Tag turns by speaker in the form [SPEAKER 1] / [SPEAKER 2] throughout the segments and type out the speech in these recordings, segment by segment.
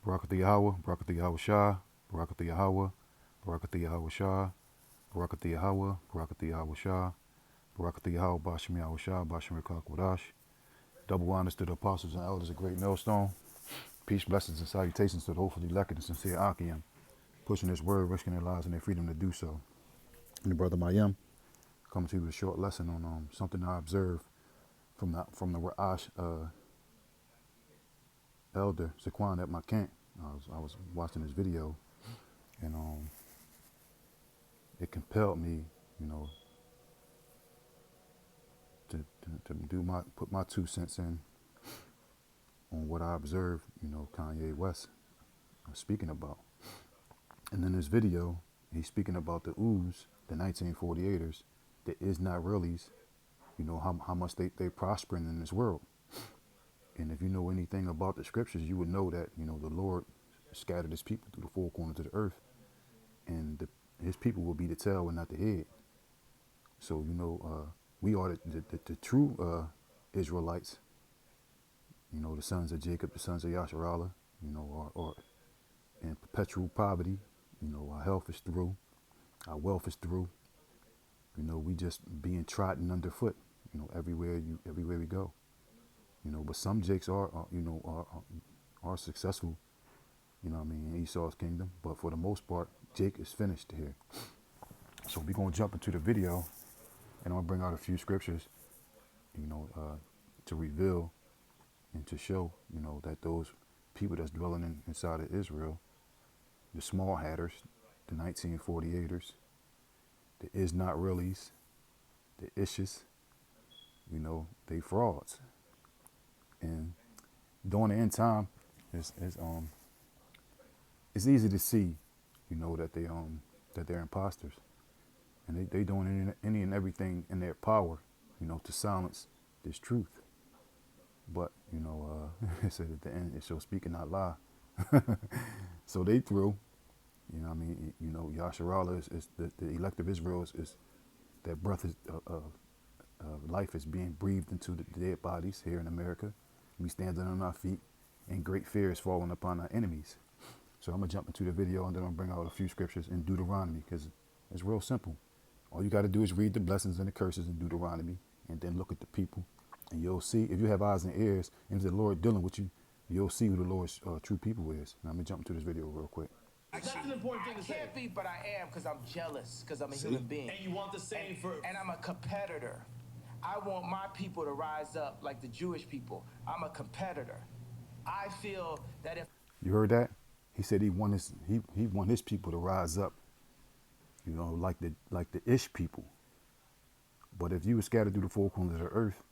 [SPEAKER 1] Barakatha Yahweh, Barakatha Yahweh Shah, Barakatha Yahweh, Barakatha Yahweh Shah, Barakatha Yahweh, Barakatha Yahweh Shah, Barakatha Yahweh, Bashim Yahweh Shah, Bashim Rekak Wadash. Double honors to the apostles and elders of Great Millstone. Peace, blessings, and salutations to the hopefully elected and sincere Akim, pushing this word, risking their lives and their freedom to do so. And the brother Mayim coming to you with a short lesson on something I observed from the Ra'ash elder Zaquan at my camp. I was watching this video, and it compelled me, you know, to put my 2 cents in on what I observed, you know, Kanye West speaking about. And in this video, he's speaking about the ooze, the 1948ers, the is not reallys, you know, how much they prospering in this world. And if you know anything about the scriptures, you would know that, you know, the Lord scattered his people through the four corners of the earth, and his people will be the tail and not the head. So, you know, we are the true Israelites, you know, the sons of Jacob, the sons of Yasharallah, you know, are in perpetual poverty. You know, our health is through, our wealth is through. You know, we just being trodden underfoot, you know, everywhere we go. You know, but some jakes are successful, you know what I mean, in Esau's kingdom. But for the most part, Jake is finished here. So we're gonna jump into the video, and I'm gonna bring out a few scriptures, you know, to reveal and to show, you know, that those people that's dwelling inside of Israel, the small hatters, the 1948ers, the is not reallys, the ishes, you know, they frauds. And during the end time, it's easy to see, you know, that they're imposters, and they doing any and everything in their power, you know, to silence this truth. But you know, it said at the end, it shall speak and not lie. So they threw, you know what I mean, you know, Yasharallah is the elect of Israel is that breath is life is being breathed into the dead bodies here in America. We standing on our feet, and great fear is falling upon our enemies. So I'm gonna jump into the video, and then I'll bring out a few scriptures in Deuteronomy, because it's real simple. All you got to do is read the blessings and the curses in Deuteronomy, and then look at the people, and you'll see. If you have eyes and ears, and if the Lord dealing with you, you'll see who the Lord's true people is. Now I'm gonna jump into this video real quick.
[SPEAKER 2] That's an important thing to say. I can't be, but I am, because I'm jealous, because I'm a human being. And you want the same for... And I'm a competitor. I want my people to rise up like the Jewish people. I'm a competitor. I feel that if...
[SPEAKER 1] You heard that? He said he want his people to rise up, you know, like the Ish people. But if you were scattered through the four corners of the earth,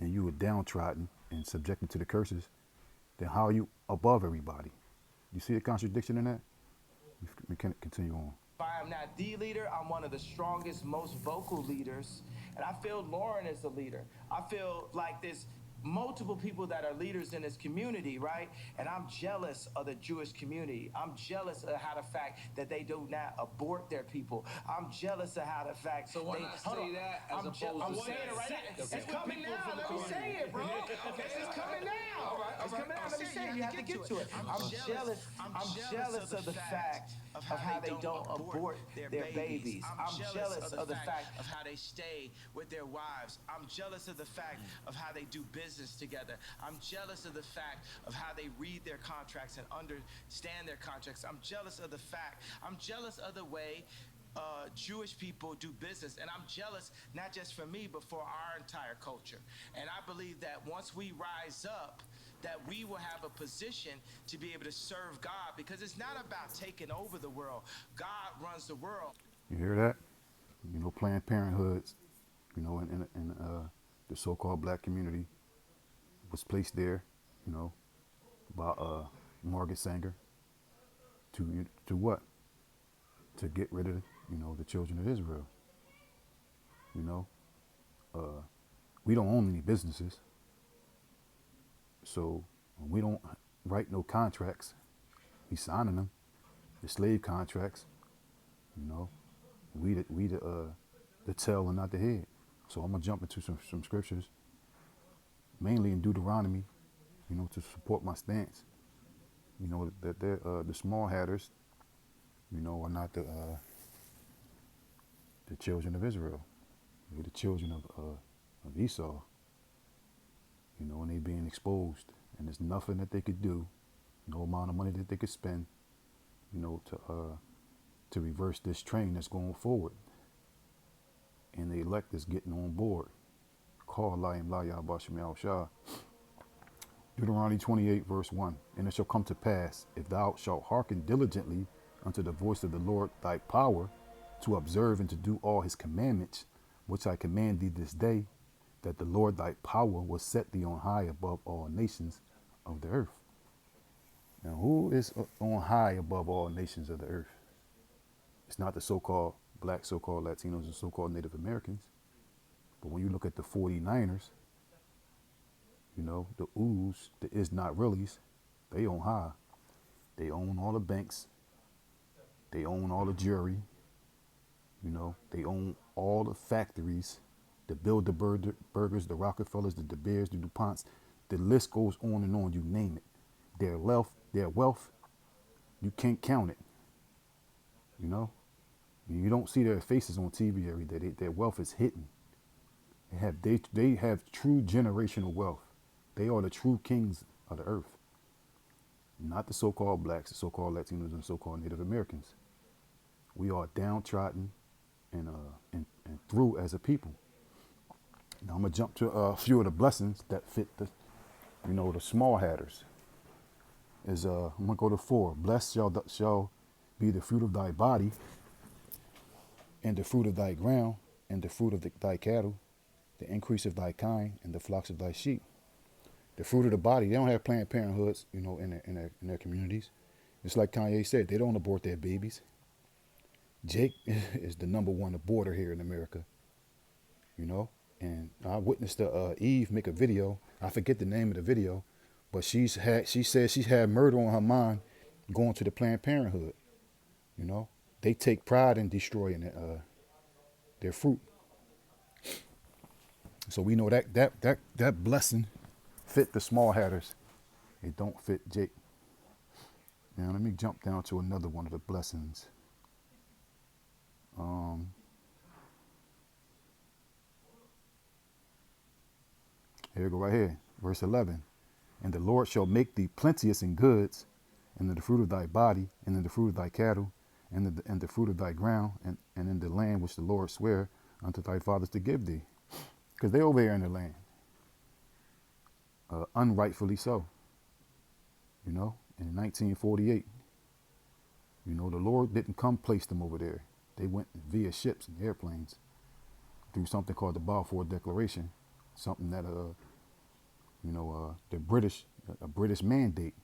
[SPEAKER 1] and you were downtrodden and subjected to the curses, then how are you above everybody? You see the contradiction in that? We can continue on.
[SPEAKER 2] If I am not the leader, I'm one of the strongest, most vocal leaders. And I feel Lauren is the leader. I feel like there's multiple people that are leaders in this community, right? And I'm jealous of the Jewish community. I'm jealous of how the fact that they do not abort their people. I'm jealous of how the fact...
[SPEAKER 3] So why not say that as opposed to...
[SPEAKER 2] I'm saying it right now. It's coming now. Let me say it, bro. It's coming now. It's coming now. Let me say it. You have to get to it. I'm jealous of the fact of how they don't abort their babies. I'm jealous of the fact
[SPEAKER 3] of how they stay with their wives. I'm jealous of the fact of how they do business together. I'm jealous of the fact of how they read their contracts and understand their contracts. I'm jealous of the fact. I'm jealous of the way Jewish people do business, and I'm jealous not just for me but for our entire culture. And I believe that once we rise up, that we will have a position to be able to serve God, because it's not about taking over the world. God runs the world.
[SPEAKER 1] You hear that? You know, Planned Parenthoods, you know, in the so-called black community was placed there, you know, by Margaret Sanger to what? To get rid of, you know, the children of Israel. You know, we don't own any businesses, so we don't write no contracts. We signing them, the slave contracts. You know, we the tail and not the head. So I'm gonna jump into some scriptures, mainly in Deuteronomy, you know, to support my stance. You know that the small hatters, are not the children of Israel. They're the children of Esau. And they being exposed, and there's nothing that they could do, no amount of money that they could spend, to reverse this train that's going forward. And the elect is getting on board. Call Layim Layah Bashim Al Shah. Deuteronomy 28, verse 1. And it shall come to pass, if thou shalt hearken diligently unto the voice of the Lord thy power, to observe and to do all his commandments, which I command thee this day, that the Lord thy power will set thee on high above all nations of the earth. Now, who is on high above all nations of the earth? It's not the so-called black, so-called Latinos, and so-called Native Americans. But when you look at the 49ers, the oohs, the is not reallys, they on high. They own all the banks. They own all the jewelry. They own all the factories, the Bilderbergers, the Rockefellers, the De Beers, the DuPonts. The list goes on and on, you name it. Their wealth, you can't count it. You don't see their faces on TV every day. Their wealth is hidden. They have true generational wealth. They are the true kings of the earth. Not the so-called blacks, the so-called Latinos, and so-called Native Americans. We are downtrodden and through as a people. Now I'm gonna jump to a few of the blessings that fit the small hatters. I'm gonna go to 4. Blessed shall be the fruit of thy body, and the fruit of thy ground, and the fruit of thy cattle, the increase of thy kind, and the flocks of thy sheep. The fruit of the body, they don't have Planned Parenthoods, in their communities. It's like Kanye said, they don't abort their babies. Jake is the number one aborter here in America, And I witnessed Eve make a video. I forget the name of the video, but she said she's had murder on her mind, going to the Planned Parenthood. They take pride in destroying their fruit. So we know that blessing fit the small hatters. It don't fit Jake. Now let me jump down to another one of the blessings. Here we go right here, verse 11. And the Lord shall make thee plenteous in goods, and in the fruit of thy body, and in the fruit of thy cattle, and in the fruit of thy ground, and in the land which the Lord sware unto thy fathers to give thee. Because they over here in the land. Unrightfully so. In 1948. The Lord didn't come place them over there. They went via ships and airplanes through something called the Balfour Declaration, something that the British, a British mandate.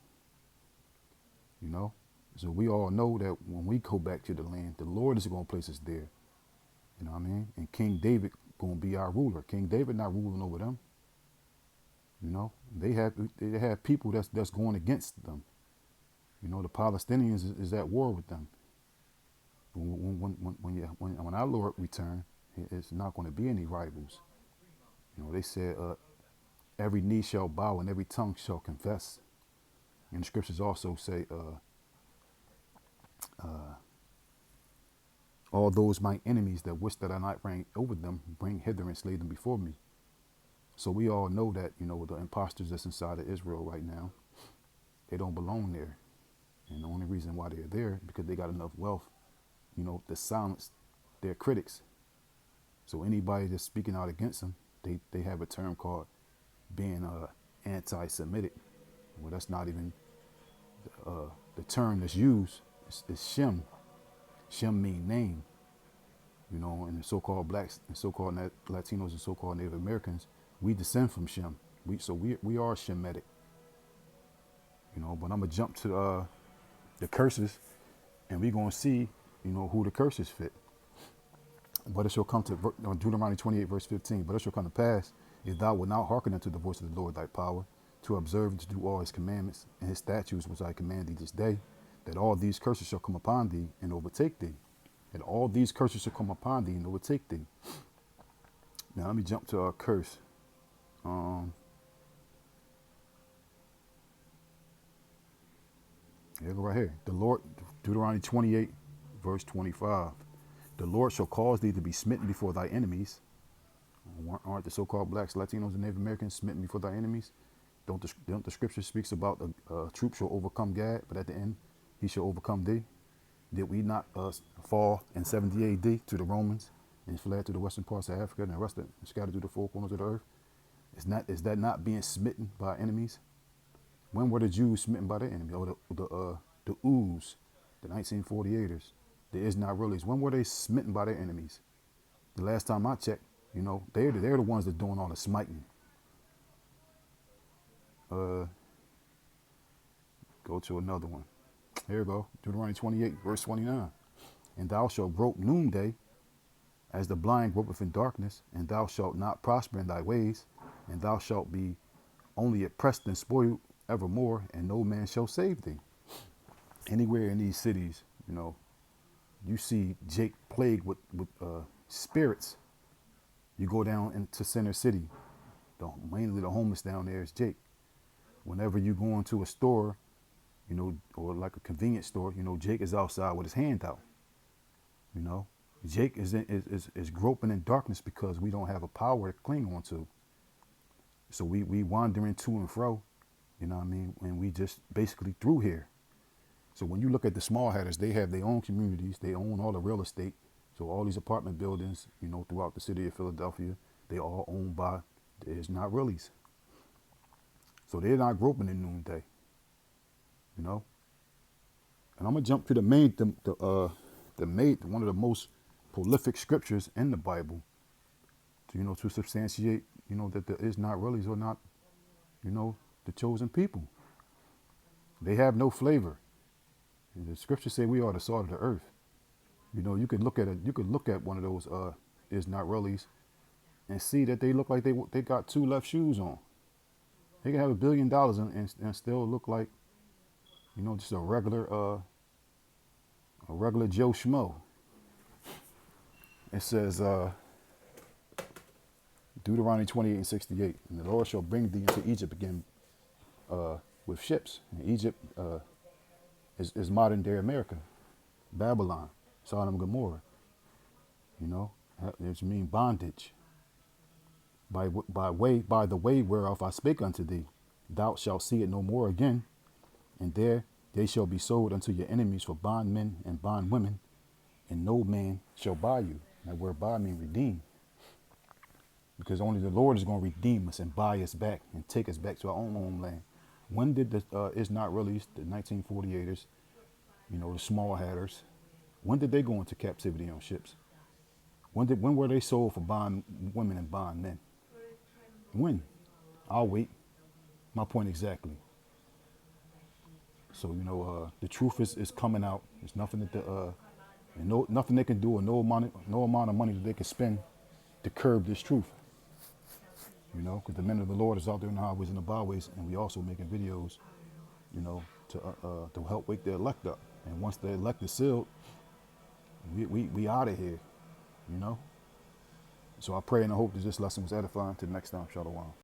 [SPEAKER 1] So we all know that when we go back to the land, the Lord is going to place us there. You know what I mean? And King David going to be our ruler. King David not ruling over them. They have people that's going against them. The Palestinians is at war with them. When our Lord return, it's not going to be any rivals. They said every knee shall bow and every tongue shall confess. And the scriptures also say, all those my enemies that wish that I not reign over them, bring hither and slay them before me. So we all know that, the imposters that's inside of Israel right now, they don't belong there. And the only reason why they're there is because they got enough wealth, to silence their critics. So anybody that's speaking out against them, they have a term called being anti-Semitic. Well, that's not even the term that's used. It's Shem. Shem mean name. And the so-called blacks and so-called Latinos and so-called Native Americans, we descend from Shem. We are Shemitic. But I'm gonna jump to the curses, and we're gonna see, who the curses fit. But it shall come to Deuteronomy 28, verse 15. But it shall come to pass, if thou wilt not hearken unto the voice of the Lord thy power, to observe and to do all his commandments and his statutes which I command thee this day, that all these curses shall come upon thee and overtake thee. And all these curses shall come upon thee and overtake thee. Now let me jump to a curse. Here go right here. The Lord, Deuteronomy 28, verse 25. The Lord shall cause thee to be smitten before thy enemies. Aren't the so-called blacks, Latinos, and Native Americans smitten before thy enemies? Don't the scripture speaks about the troop shall overcome Gad, but at the end he shall overcome thee? Did we not fall in 70 A.D. to the Romans and fled to the western parts of Africa and the rest of scattered to the four corners of the earth? Is that not being smitten by enemies? When were the Jews smitten by their enemy? Or the Ooze, the 1948ers, the Israelis? When were they smitten by their enemies? The last time I checked, they're the ones that doing all the smiting. Go to another one. Here we go. Deuteronomy 28, verse 29. And thou shalt grope noonday, as the blind gropeth in darkness, and thou shalt not prosper in thy ways, and thou shalt be only oppressed and spoiled evermore, and no man shall save thee. Anywhere in these cities, you see Jake plagued with spirits. You go down into Center City, mainly the homeless down there is Jake. Whenever you go into a store, or like a convenience store, Jake is outside with his hand out. Jake is groping in darkness because we don't have a power to cling on to. So we wandering to and fro, and we just basically through here. So when you look at the small hatters, they have their own communities, they own all the real estate. So all these apartment buildings, throughout the city of Philadelphia, they all owned by the Israelis. So they're not groping in noonday, And I'm gonna jump to the one of the most prolific scriptures in the Bible, to substantiate, that the Israelis are not, the chosen people. They have no flavor. The scriptures say we are the salt of the earth. You could look at one of those Israelis and see that they look like they got two left shoes on. They can have $1 billion and still look like, just a regular Joe Schmo. It says, Deuteronomy 28 and 68, and the Lord shall bring thee into Egypt again with ships. And Egypt is modern day America, Babylon, Sodom and Gomorrah. Which mean bondage. By the way whereof I spake unto thee, thou shalt see it no more again, and there they shall be sold unto your enemies for bondmen and bondwomen, and no man shall buy you. That word buy means redeem. Because only the Lord is going to redeem us and buy us back and take us back to our own homeland. When did the Israelis, the 1948ers, the small hatters, when did they go into captivity on ships? When were they sold for bond women and bond men? When? I'll wait. My point exactly. So the truth is coming out. There's nothing that nothing they can do, or no amount of money that they can spend to curb this truth. Because the men of the Lord is out there in the highways and the byways, and we also making videos, to help wake the elect up. And once the elect is sealed, we out of here. So I pray and I hope that this lesson was edifying. Till next time, Shalom.